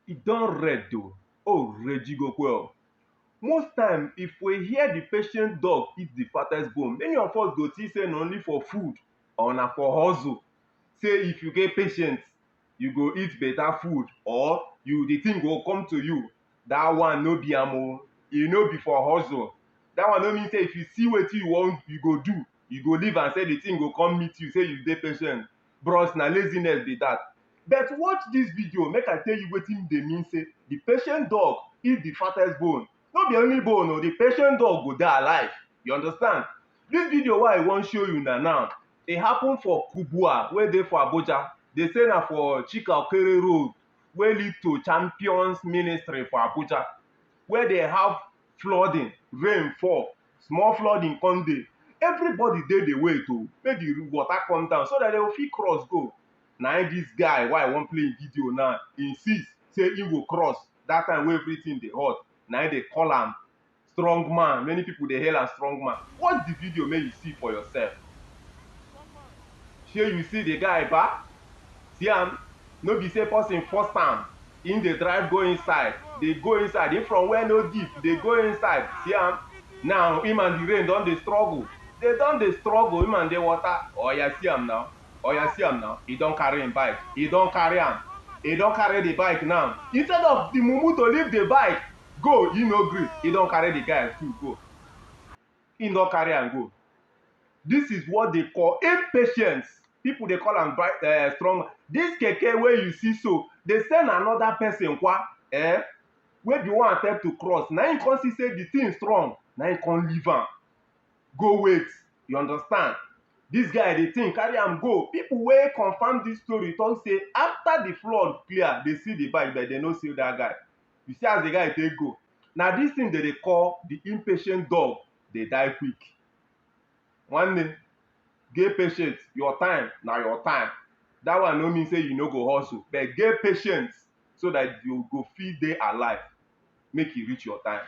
e don red o. Oh regigokwe o. Most time if we hear the patient dog eat the fattest bone, many of us go think say na only for food or na for hustle. Say if you get patient, you go eat better food or the thing go come to you. Dat one no be am o. E no be for hustle. Dat one no mean say if you see wetin you go do, you go leave am say the thing go come meet you say you dey patient. Bros, na laziness be dat. But watch dis video make I tell you wetin dey mean say the patient dog eat the fattest bone. No be only bone o, the patient dog go dey alive. You understand? Dis video wey I wan show you na now, e happen for Kubwa wey dey for Abuja. Dey say na for Chikaokere road wey lead to Champions Ministry for Abuja, where dey have flooding, rain fall, small flooding come dey. Everybody dey wait o make the water come down so dat dem go fit cross go. Na im dis guy wey I wan play im video now insist say im go cross dat time wey everything dey hot. Na im dey call am strong man. Many people dey hail am strong man. Watch the video make you see for yourself. Shey you see the guy ba? See am? No be say person force am. Im dey drive go inside. Dey go inside. If from where no deep, dey go inside. See am? Now him and the rain don dey struggle. Dey don dey struggle, him and the water. Oya see am now. Oya see am now. He don carry im bike. He don carry am. He don carry the bike now. Instead of the mumu to leave the bike go, he no gree. He don carry the guy too go. He don carry am go. This is what they call impatience. People dey call am strong. This keke wey you see so, dey send another person kwa wey be wan attempt to cross. Na im come see say the thing strong. Na im come leave am. Go wait. You understand? Dis guy dey think carry am go. People wey confirm dis story talk say after the flood clear, dey see the bike but dey no see dat guy. You see as the guy take go. Na dis thing dem dey call the impatient dog dey die quick. Nwanne, get patient. Your time na your time. Dat one no mean say you no go hustle, but get patient so dat you go fit dey alive make e reach your time.